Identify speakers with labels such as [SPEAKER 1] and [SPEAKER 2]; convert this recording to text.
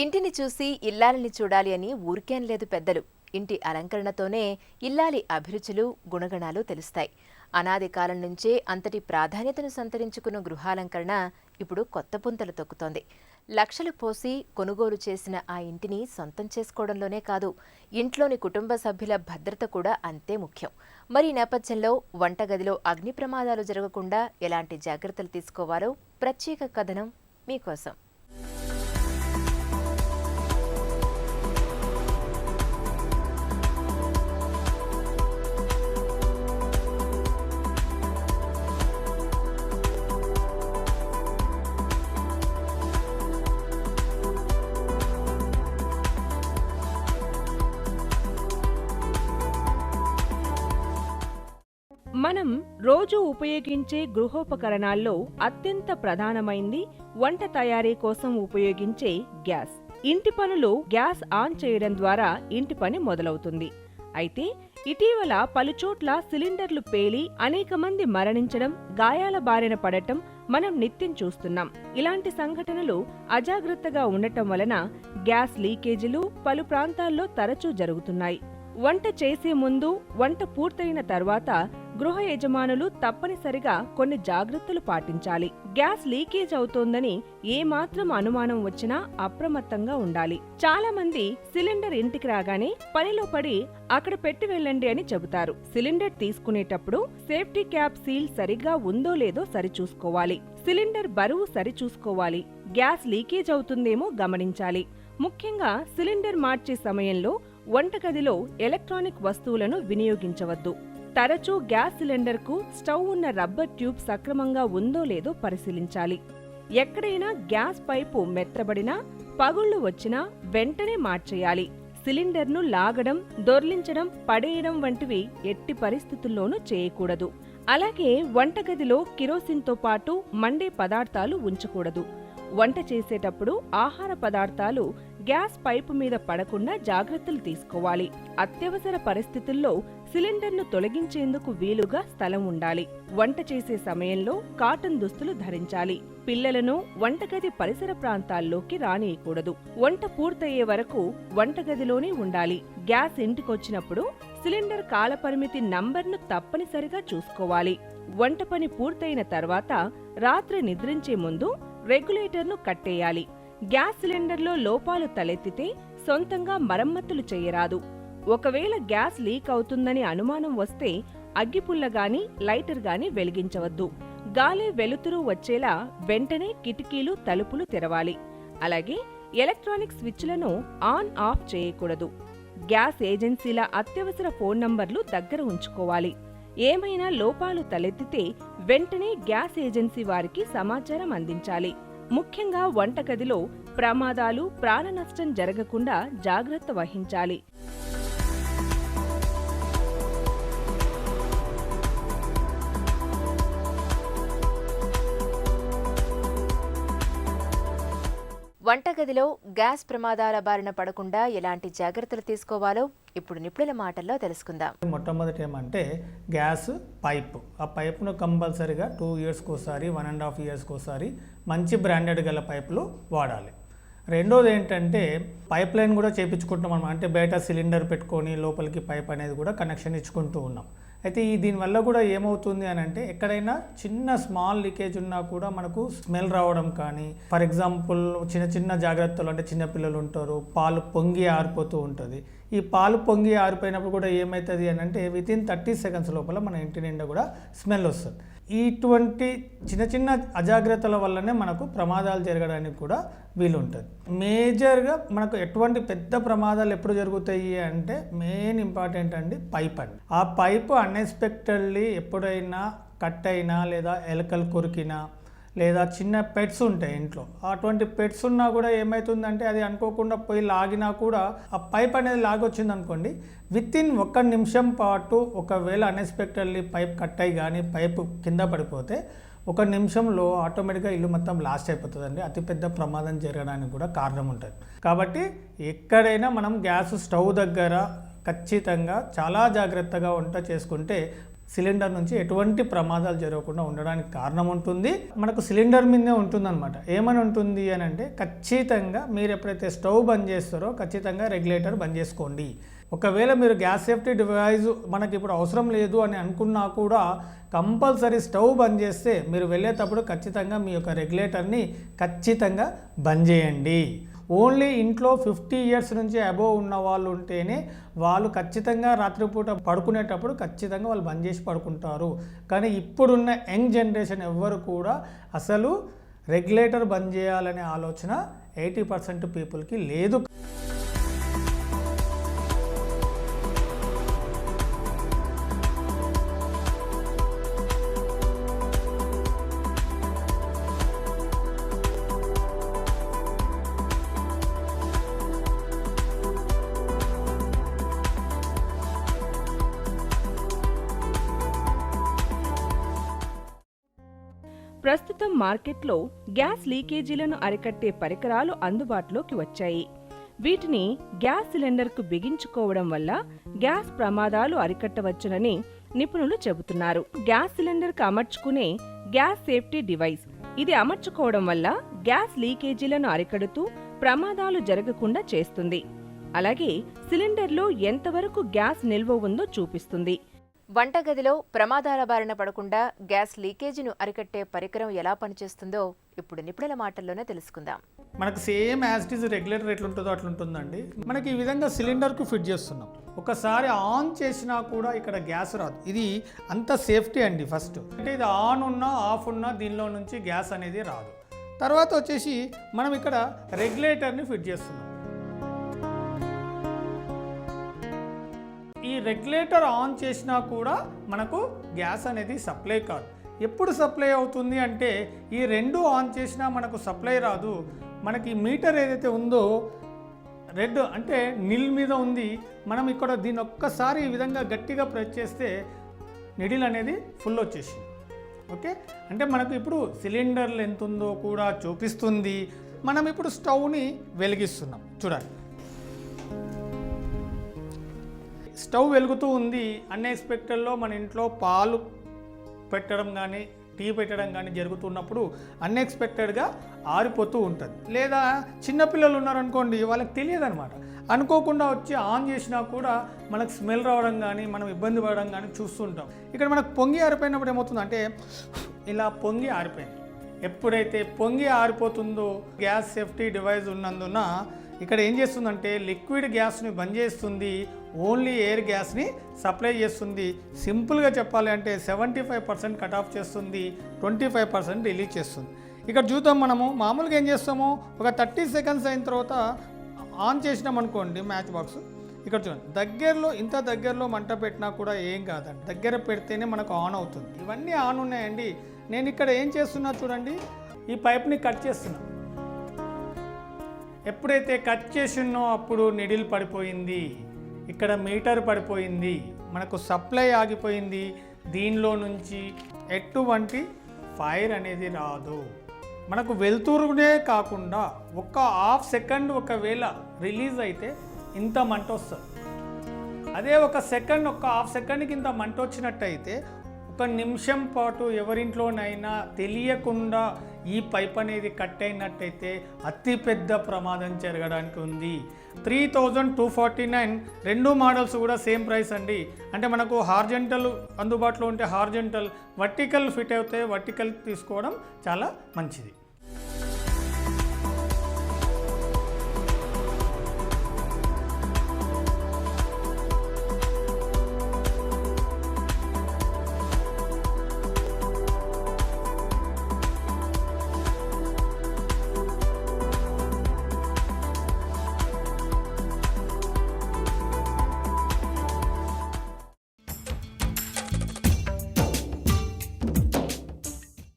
[SPEAKER 1] ఇంటిని చూసి ఇల్లాలిని చూడాలి అని ఊరికేం లేదు పెద్దలు. ఇంటి అలంకరణతోనే ఇల్లాలి అభిరుచులు, గుణగణాలు తెలుస్తాయి. అనాది కాలం నుంచే అంతటి ప్రాధాన్యతను సంతరించుకున్న గృహాలంకరణ ఇప్పుడు కొత్త పుంతలు తొక్కుతోంది. లక్షలు పోసి కొనుగోలు చేసిన ఆ ఇంటిని సొంతం చేసుకోవడంలోనే కాదు, ఇంట్లోని కుటుంబ సభ్యుల భద్రత కూడా అంతే ముఖ్యం. మరి ఈ నేపథ్యంలో వంటగదిలో అగ్ని ప్రమాదాలు జరగకుండా ఎలాంటి జాగ్రత్తలు తీసుకోవాలో ప్రత్యేక కథనం మీకోసం.
[SPEAKER 2] మనం రోజు ఉపయోగించే గృహోపకరణాల్లో అత్యంత ప్రధానమైంది వంట తయారీ కోసం ఉపయోగించే గ్యాస్. ఇంటి పనులు గ్యాస్ ఆన్ చేయడం ద్వారా ఇంటి పని మొదలవుతుంది. అయితే ఇటీవల పలుచోట్ల సిలిండర్లు పేలి అనేక మంది మరణించడం, గాయాల బారిన పడటం మనం నిత్యం చూస్తున్నాం. ఇలాంటి సంఘటనలు అజాగ్రత్తగా ఉండటం వలన గ్యాస్ లీకేజీలు పలు ప్రాంతాల్లో తరచూ జరుగుతున్నాయి. వంట చేసే ముందు, వంట పూర్తయిన తర్వాత గృహ యజమానులు తప్పనిసరిగా కొన్ని జాగ్రత్తలు పాటించాలి. గ్యాస్ లీకేజ్ అవుతోందని ఏమాత్రం అనుమానం వచ్చినా అప్రమత్తంగా ఉండాలి. చాలా మంది సిలిండర్ ఇంటికి రాగానే పనిలో పడి అక్కడ పెట్టి వెళ్ళండి అని చెబుతారు. సిలిండర్ తీసుకునేటప్పుడు సేఫ్టీ క్యాప్ సీల్ సరిగ్గా ఉందో లేదో సరిచూసుకోవాలి. సిలిండర్ బరువు సరిచూసుకోవాలి. గ్యాస్ లీకేజ్ అవుతుందేమో గమనించాలి. ముఖ్యంగా సిలిండర్ మార్చే సమయంలో వంటగదిలో ఎలక్ట్రానిక్ వస్తువులను వినియోగించవద్దు. తరచూ గ్యాస్ సిలిండర్కు స్టవ్ ఉన్న రబ్బర్ ట్యూబ్ సక్రమంగా ఉందో లేదో పరిశీలించాలి. ఎక్కడైనా గ్యాస్ పైపు మెత్తబడినా, పగుళ్లు వచ్చినా వెంటనే మార్చేయాలి. సిలిండర్ను లాగడం, దొర్లించడం, పడేయడం వంటివి ఎట్టి పరిస్థితుల్లోనూ చేయకూడదు. అలాగే వంటగదిలో కిరోసిన్తో పాటు మండే పదార్థాలు ఉంచకూడదు. వంట చేసేటప్పుడు ఆహార పదార్థాలు గ్యాస్ పైపు మీద పడకుండా జాగ్రత్తలు తీసుకోవాలి. అత్యవసర పరిస్థితుల్లో సిలిండర్ను తొలగించేందుకు వీలుగా స్థలం ఉండాలి. వంట చేసే సమయంలో కాటన్ దుస్తులు ధరించాలి. పిల్లలను వంటగది పరిసర ప్రాంతాల్లోకి రానియకూడదు. వంట పూర్తయ్యే వరకు వంటగదిలోనే ఉండాలి. గ్యాస్ ఇంటికొచ్చినప్పుడు సిలిండర్ కాలపరిమితి నంబర్ను తప్పనిసరిగా చూసుకోవాలి. వంట పని పూర్తయిన తర్వాత రాత్రి నిద్రించే ముందు రెగ్యులేటర్ను కట్టేయాలి. గ్యాస్ సిలిండర్లో లోపాలు తలెత్తితే సొంతంగా మరమ్మతులు చేయరాదు. ఒకవేళ గ్యాస్ లీక్ అవుతుందని అనుమానం వస్తే అగ్గిపుల్ల గాని, లైటర్ గాని వెలిగించవద్దు. గాలి, వెలుతురు వచ్చేలా వెంటనే కిటికీలు, తలుపులు తెరవాలి. అలాగే ఎలక్ట్రానిక్ స్విచ్లను ఆన్ ఆఫ్ చేయకూడదు. గ్యాస్ ఏజెన్సీల అత్యవసర ఫోన్ నంబర్లు దగ్గర ఉంచుకోవాలి. ఏమైనా లోపాలు తలెత్తితే వెంటనే గ్యాస్ ఏజెన్సీ వారికి సమాచారం అందించాలి. ముఖ్యంగా వంటగదిలో ప్రమాదాలు, ప్రాణ నష్టం జరగకుండా జాగ్రత్త వహించాలి.
[SPEAKER 1] వంటగదిలో గ్యాస్ ప్రమాదాల బారిన పడకుండా ఎలాంటి జాగ్రత్తలు తీసుకోవాలో ఇప్పుడు నిపుణుల మాటల్లో తెలుసుకుందాం.
[SPEAKER 3] మొట్టమొదటి ఏమంటే గ్యాస్ పైపు. ఆ పైపును కంపల్సరీగా 2 ఇయర్స్కి ఒకసారి, 1.5 ఇయర్స్కి ఒకసారి మంచి బ్రాండెడ్ గల పైపులు వాడాలి. రెండోది ఏంటంటే పైప్ లైన్ కూడా చేయించుకుంటున్నాం మనం. అంటే బయట సిలిండర్ పెట్టుకొని లోపలికి పైప్ అనేది కూడా కనెక్షన్ ఇచ్చుకుంటూ ఉన్నాం. అయితే దీనివల్ల కూడా ఏమవుతుంది అని అంటే ఎక్కడైనా చిన్న స్మాల్ లీకేజ్ ఉన్నా కూడా మనకు స్మెల్ రావడం కానీ, ఫర్ ఎగ్జాంపుల్ చిన్న చిన్న జాగ్రత్తలు, అంటే చిన్నపిల్లలు ఉంటారు, పాలు పొంగి ఆరిపోతూ ఉంటుంది. ఈ పాలు పొంగి ఆరిపోయినప్పుడు కూడా ఏమవుతుంది అని అంటే వితిన్ 30 సెకండ్స్ లోపల మన ఇంటి నిండా కూడా స్మెల్ వస్తుంది. ఇటువంటి చిన్న చిన్న అజాగ్రత్తల వల్లనే మనకు ప్రమాదాలు జరగడానికి కూడా వీలుంటుంది. మేజర్గా మనకు ఎటువంటి పెద్ద ప్రమాదాలు ఎప్పుడు జరుగుతాయి అంటే మెయిన్ ఇంపార్టెంట్ అండి పైప్ అండి. ఆ పైపు అన్ఎక్స్పెక్టెడ్లీ ఎప్పుడైనా కట్ అయినా, లేదా ఎలకలు కొరికినా, లేదా చిన్న పెట్స్ ఉంటాయి ఇంట్లో, అటువంటి పెట్స్ ఉన్నా కూడా ఏమవుతుందంటే అది అనుకోకుండా పోయి లాగినా కూడా ఆ పైప్ అనేది లాగొచ్చింది అనుకోండి, వితిన్ 1 నిమిషం పాటు ఒకవేళ అన్ఎక్స్పెక్టెడ్లీ పైప్ కట్ అయ్యి కానీ పైపు కింద పడిపోతే 1 నిమిషంలో ఆటోమేటిక్గా ఇల్లు మొత్తం బ్లాస్ట్ అయిపోతుందండి. అతిపెద్ద ప్రమాదం జరగడానికి కూడా కారణం ఉంటుంది. కాబట్టి ఎక్కడైనా మనం గ్యాస్ స్టవ్ దగ్గర ఖచ్చితంగా చాలా జాగ్రత్తగా వంట చేసుకుంటే సిలిండర్ నుంచి ఎటువంటి ప్రమాదాలు జరగకుండా ఉండడానికి కారణం ఉంటుంది. మనకు సిలిండర్ మీదే ఉంటుందన్నమాట. ఏమని ఉంటుంది అని అంటే ఖచ్చితంగా మీరు ఎప్పుడైతే స్టవ్ బంద్ చేస్తారో ఖచ్చితంగా రెగ్యులేటర్ బంద్ చేసుకోండి. ఒకవేళ మీరు గ్యాస్ సేఫ్టీ డివైస్ మనకి ఇప్పుడు అవసరం లేదు అని అనుకున్నా కూడా కంపల్సరీ స్టవ్ బంద్ చేస్తే మీరు వెళ్ళేటప్పుడు ఖచ్చితంగా మీ యొక్క రెగ్యులేటర్ని ఖచ్చితంగా బంద్ చేయండి. ఓన్లీ ఇంట్లో 50 ఇయర్స్ నుంచి అబోవ్ ఉన్న వాళ్ళు ఉంటేనే వాళ్ళు ఖచ్చితంగా రాత్రిపూట పడుకునేటప్పుడు ఖచ్చితంగా వాళ్ళు బంద్ చేసి పడుకుంటారు. కానీ ఇప్పుడున్న యంగ్ జనరేషన్ ఎవ్వరు కూడా అసలు రెగ్యులేటర్ బంద్ చేయాలనే ఆలోచన 80% పీపుల్కి లేదు.
[SPEAKER 2] ప్రస్తుతం మార్కెట్లో గ్యాస్ లీకేజీలను అరికట్టే పరికరాలు అందుబాటులోకి వచ్చాయి. వీటిని గ్యాస్ సిలిండర్కు బిగించుకోవడం వల్ల గ్యాస్ ప్రమాదాలు అరికట్టవచ్చునని నిపుణులు చెబుతున్నారు. గ్యాస్ సిలిండర్కు అమర్చుకునే గ్యాస్ సేఫ్టీ డివైస్ ఇది అమర్చుకోవడం వల్ల గ్యాస్ లీకేజీలను అరికడుతూ ప్రమాదాలు జరగకుండా చేస్తుంది. అలాగే సిలిండర్లో ఎంతవరకు గ్యాస్ నిల్వ ఉందో చూపిస్తుంది.
[SPEAKER 1] వంటగదిలో ప్రమాదాల బారిన పడకుండా గ్యాస్ లీకేజీను అరికట్టే పరికరం ఎలా పనిచేస్తుందో ఇప్పుడు నిపుణుల మాటల్లోనే తెలుసుకుందాం.
[SPEAKER 3] మనకు same as it is regulator ఎట్లుంటుందో అట్లుంటుందండి. మనకి ఈ విధంగా సిలిండర్కు ఫిట్ చేస్తున్నాం. ఒకసారి ఆన్ చేసినా కూడా ఇక్కడ గ్యాస్ రాదు. ఇది అంత సేఫ్టీ అండి. ఫస్ట్ అంటే ఇది ఆన్ ఉన్నా ఆఫ్ ఉన్నా దీనిలో నుంచి గ్యాస్ అనేది రాదు. తర్వాత వచ్చేసి మనం ఇక్కడ రెగ్యులేటర్ని ఫిట్ చేస్తున్నాం. ఈ రెగ్యులేటర్ ఆన్ చేసినా కూడా మనకు గ్యాస్ అనేది సప్లై కాదు. ఎప్పుడు సప్లై అవుతుంది అంటే ఈ రెండు ఆన్ చేసినా మనకు సప్లై రాదు. మనకి మీటర్ ఏదైతే ఉందో రెడ్ అంటే నిల్ మీద ఉంది. మనం ఇక్కడ దీన్ని ఒక్కసారి ఈ విధంగా గట్టిగా ప్రెస్ చేస్తే నిడిల్ అనేది ఫుల్ వచ్చేసింది. ఓకే, అంటే మనకు ఇప్పుడు సిలిండర్లు ఎంత ఉందో కూడా చూపిస్తుంది. మనం ఇప్పుడు స్టవ్ని వెలిగిస్తున్నాం. చూడండి, స్టవ్ వెలుగుతూ ఉంది. అన్ఎక్స్పెక్టెడ్లో మన ఇంట్లో పాలు పెట్టడం కానీ టీ పెట్టడం కానీ జరుగుతున్నప్పుడు అన్ఎక్స్పెక్టెడ్గా ఆరిపోతూ ఉంటుంది. లేదా చిన్నపిల్లలు ఉన్నారనుకోండి, వాళ్ళకి తెలియదు అనమాట. అనుకోకుండా వచ్చి ఆన్ చేసినా కూడా మనకు స్మెల్ రావడం కానీ మనం ఇబ్బంది పడడం కానీ చూస్తుంటాం. ఇక్కడ మనకు పొంగి ఆరిపోయినప్పుడు ఏమవుతుంది అంటే ఇలా పొంగి ఆరిపోయింది. ఎప్పుడైతే పొంగి ఆరిపోతుందో గ్యాస్ సేఫ్టీ డివైస్ ఉన్నందున ఇక్కడ ఏం చేస్తుందంటే లిక్విడ్ గ్యాస్ని బంద్ చేస్తుంది, ఓన్లీ ఎయిర్ గ్యాస్ని సప్లై చేస్తుంది. సింపుల్గా చెప్పాలి అంటే 75% కట్ ఆఫ్ చేస్తుంది, 25% రిలీజ్ చేస్తుంది. ఇక్కడ చూద్దాం, మనము మామూలుగా ఏం చేస్తాము, ఒక 30 సెకండ్స్ అయిన తర్వాత ఆన్ చేసినాం అనుకోండి మ్యాచ్ బాక్స్. ఇక్కడ చూడండి, దగ్గరలో ఇంత దగ్గరలో మంట పెట్టినా కూడా ఏం కాదండి. దగ్గర పెడితేనే మనకు ఆన్ అవుతుంది. ఇవన్నీ ఆన్ ఉన్నాయండి. నేను ఇక్కడ ఏం చేస్తున్నా చూడండి, ఈ పైప్ని కట్ చేస్తున్నా. ఎప్పుడైతే కట్ చేసినో అప్పుడు నిడిల్ పడిపోయింది, ఇక్కడ మీటర్ పడిపోయింది, మనకు సప్లై ఆగిపోయింది. దీనిలో నుంచి ఎటువంటి ఫైర్ అనేది రాదు. మనకు వెలుతురునే కాకుండా ఒక హాఫ్ సెకండ్ ఒకవేళ రిలీజ్ అయితే ఇంత మంట వస్తుంది. అదే ఒక సెకండ్, ఒక హాఫ్ సెకండ్కి ఇంత మంట వచ్చినట్టయితే ఒక నిమిషం పాటు ఎవరింట్లోనైనా తెలియకుండా ఈ పైప్ అనేది కట్ అయినట్టయితే అతిపెద్ద ప్రమాదం జరగడానికి ఉంది. 3249 రెండు మోడల్స్ కూడా సేమ్ ప్రైస్ అండి. అంటే మనకు హార్జెంటల్ అందుబాటులో ఉంటే హార్జెంటల్, వర్టికల్ ఫిట్ అయితే వర్టికల్ తీసుకోవడం చాలా మంచిది.